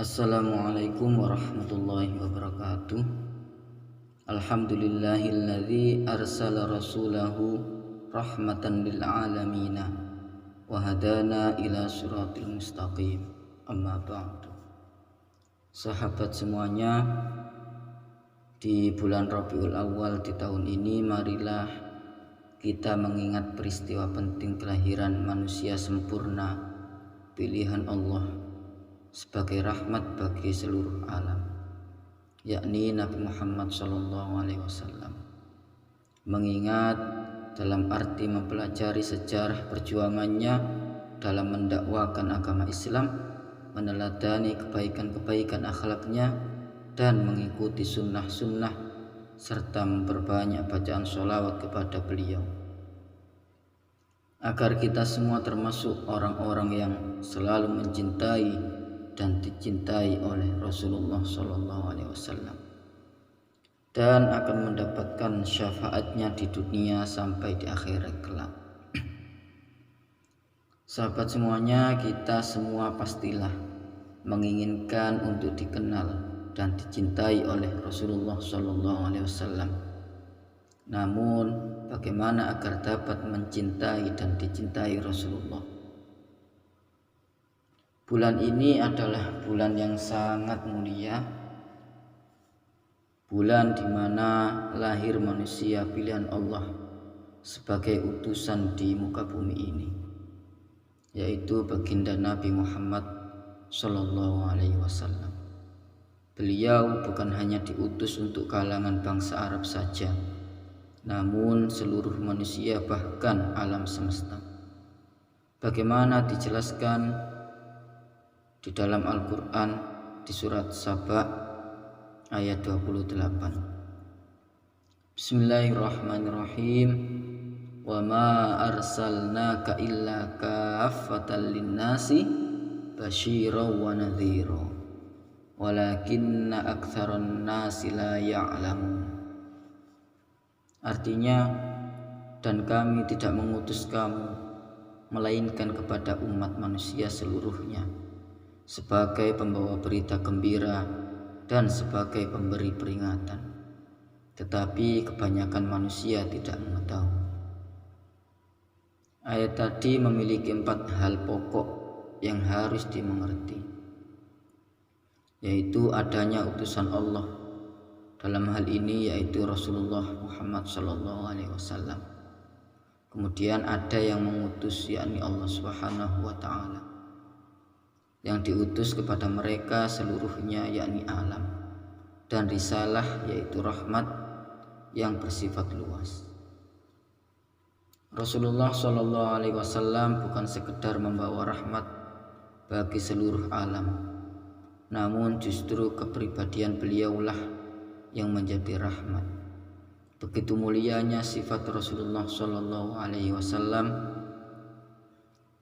Assalamualaikum warahmatullahi wabarakatuh. Alhamdulillahilladzi arsala rasulahu rahmatan lil alamin wa hadana ila siratil mustaqim. Amma ba'du. Sahabat semuanya, di bulan Rabiul Awal di tahun ini marilah kita mengingat peristiwa penting kelahiran manusia sempurna, pilihan Allah sebagai rahmat bagi seluruh alam, yakni Nabi Muhammad SAW. Mengingat dalam arti mempelajari sejarah perjuangannya dalam mendakwakan agama Islam, meneladani kebaikan-kebaikan akhlaknya dan mengikuti sunnah-sunnah serta memperbanyak bacaan sholawat kepada beliau, agar kita semua termasuk orang-orang yang selalu mencintai dan dicintai oleh Rasulullah SAW dan akan mendapatkan syafaatnya di dunia sampai di akhirat kelak. Sahabat semuanya, kita semua pastilah menginginkan untuk dikenal dan dicintai oleh Rasulullah SAW. Namun, bagaimana agar dapat mencintai dan dicintai Rasulullah? Bulan ini adalah bulan yang sangat mulia, bulan di mana lahir manusia pilihan Allah sebagai utusan di muka bumi ini, yaitu baginda Nabi Muhammad SAW. Beliau bukan hanya diutus untuk kalangan bangsa Arab saja, namun seluruh manusia bahkan alam semesta. Bagaimana dijelaskan di dalam Al-Quran di surat Saba ayat 28. Bismillahirrahmanirrahim. Wa ma arsalnaka illa kaffatan linnasi basyiran wa nadhira walakinna aktsaran nasi la ya'lamun. Artinya, dan kami tidak mengutus kamu melainkan kepada umat manusia seluruhnya sebagai pembawa berita gembira dan sebagai pemberi peringatan, tetapi kebanyakan manusia tidak mengetahui. Ayat tadi memiliki 4 hal pokok yang harus dimengerti, yaitu adanya utusan Allah, dalam hal ini yaitu Rasulullah Muhammad SAW. Kemudian ada yang mengutus, yakni Allah Subhanahu wa Ta'ala, yang diutus kepada mereka seluruhnya, yakni alam, dan risalah yaitu rahmat yang bersifat luas. Rasulullah SAW bukan sekedar membawa rahmat bagi seluruh alam, namun justru kepribadian beliaulah yang menjadi rahmat. Begitu mulianya sifat Rasulullah SAW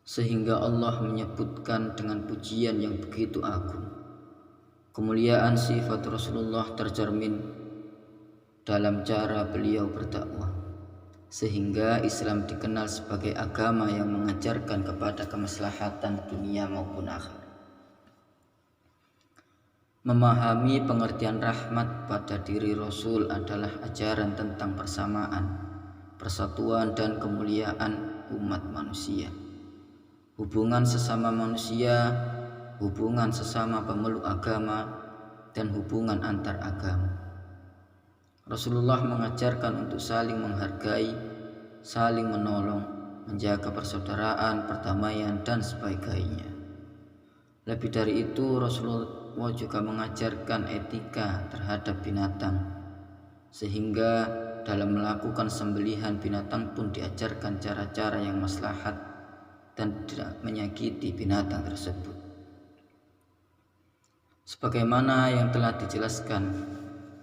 sehingga Allah menyebutkan dengan pujian yang begitu agung. Kemuliaan sifat Rasulullah tercermin dalam cara beliau berdakwah, sehingga Islam dikenal sebagai agama yang mengajarkan kepada kemaslahatan dunia maupun akhirat. Memahami pengertian rahmat pada diri Rasul adalah ajaran tentang persamaan, persatuan dan kemuliaan umat manusia, hubungan sesama manusia, hubungan sesama pemeluk agama, dan hubungan antar agama. Rasulullah mengajarkan untuk saling menghargai, saling menolong, menjaga persaudaraan, perdamaian, dan sebagainya. Lebih dari itu, Rasulullah juga mengajarkan etika terhadap binatang, sehingga dalam melakukan sembelihan binatang pun diajarkan cara-cara yang maslahat dan tidak menyakiti binatang tersebut. Sebagaimana yang telah dijelaskan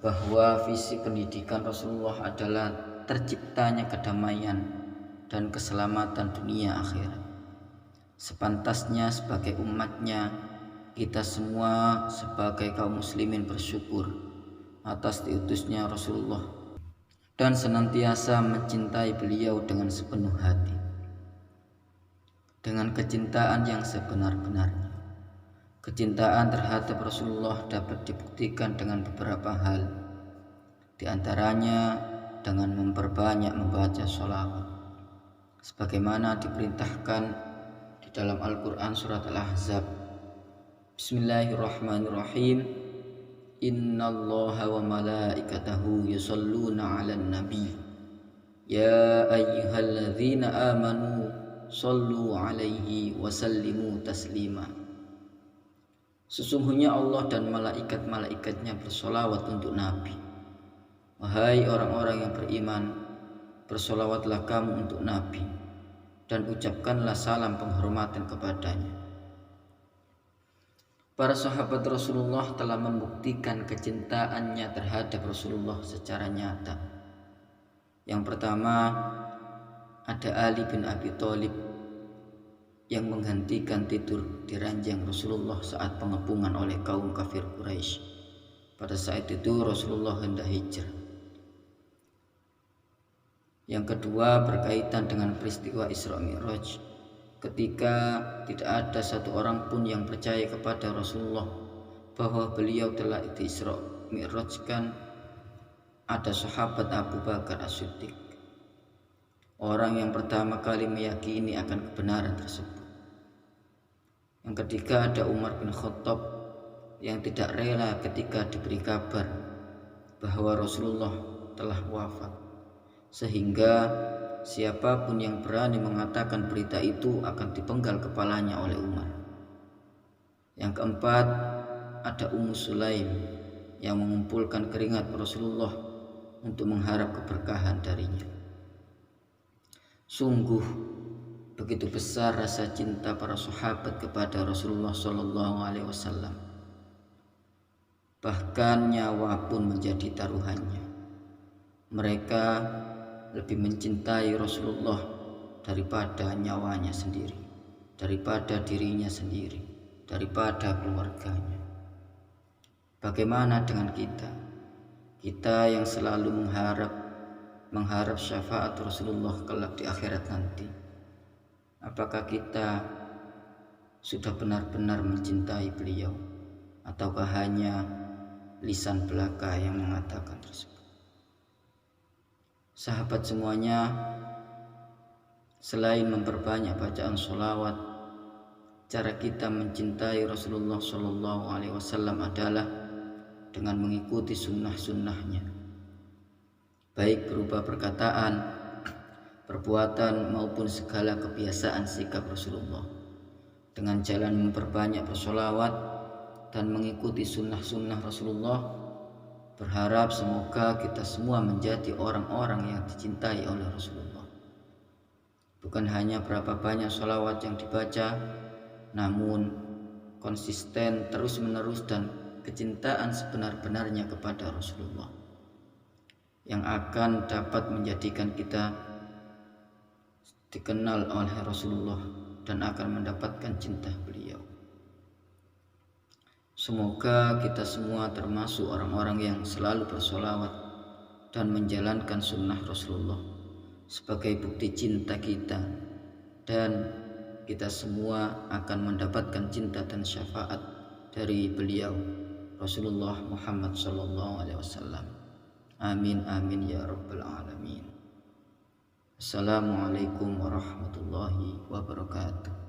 bahwa visi pendidikan Rasulullah adalah terciptanya kedamaian dan keselamatan dunia akhirat. Sepantasnya sebagai umatnya, kita semua sebagai kaum muslimin bersyukur atas diutusnya Rasulullah dan senantiasa mencintai beliau dengan sepenuh hati, dengan kecintaan yang sebenar-benarnya. Kecintaan terhadap Rasulullah dapat dibuktikan dengan beberapa hal, di antaranya dengan memperbanyak membaca sholawat, sebagaimana diperintahkan di dalam Al-Quran surat Al-Ahzab. Bismillahirrahmanirrahim. Innallaha wa malaikatahu yusalluna 'alan nabi. Ya ayyuhalladzina amanu shallu 'alaihi wa sallimu taslima. Sesungguhnya Allah dan malaikat-malaikatnya bersolawat untuk Nabi. Wahai orang-orang yang beriman, bersolawatlah kamu untuk Nabi dan ucapkanlah salam penghormatan kepadanya. Para sahabat Rasulullah telah membuktikan kecintaannya terhadap Rasulullah secara nyata. Yang pertama, ada Ali bin Abi Thalib yang menggantikan tidur di ranjang Rasulullah saat pengepungan oleh kaum kafir Quraisy. Pada saat itu Rasulullah hendak hijrah. Yang kedua, berkaitan dengan peristiwa Isra Mi'raj, ketika tidak ada satu orang pun yang percaya kepada Rasulullah bahwa beliau telah di-Isra Mi'rajkan, ada sahabat Abu Bakar As-Siddiq, orang yang pertama kali meyakini akan kebenaran tersebut. Yang ketiga, ada Umar bin Khattab yang tidak rela ketika diberi kabar bahwa Rasulullah telah wafat, sehingga siapapun yang berani mengatakan berita itu akan dipenggal kepalanya oleh Umar. Yang keempat, ada Ummu Sulaim yang mengumpulkan keringat Rasulullah untuk mengharap keberkahan darinya. Sungguh begitu besar rasa cinta para sahabat kepada Rasulullah SAW. Bahkan nyawa pun menjadi taruhannya. Mereka lebih mencintai Rasulullah daripada nyawanya sendiri, daripada dirinya sendiri, daripada keluarganya. Bagaimana dengan kita? Kita yang selalu mengharap syafaat Rasulullah kelak di akhirat nanti. Apakah kita sudah benar-benar mencintai beliau, ataukah hanya lisan belaka yang mengatakan tersebut? Sahabat semuanya, selain memperbanyak bacaan sholawat, cara kita mencintai Rasulullah SAW adalah dengan mengikuti sunnah-sunnahnya, baik berupa perkataan, perbuatan maupun segala kebiasaan sikap Rasulullah. Dengan jalan memperbanyak bersolawat dan mengikuti sunnah-sunnah Rasulullah, berharap semoga kita semua menjadi orang-orang yang dicintai oleh Rasulullah. Bukan hanya berapa banyak sholawat yang dibaca, namun konsisten terus-menerus dan kecintaan sebenar-benarnya kepada Rasulullah, yang akan dapat menjadikan kita dikenal oleh Rasulullah dan akan mendapatkan cinta beliau. Semoga kita semua termasuk orang-orang yang selalu bersolawat dan menjalankan sunnah Rasulullah sebagai bukti cinta kita, dan kita semua akan mendapatkan cinta dan syafaat dari beliau Rasulullah Muhammad SAW. Amin amin ya rabbal alamin. Assalamualaikum warahmatullahi wabarakatuh.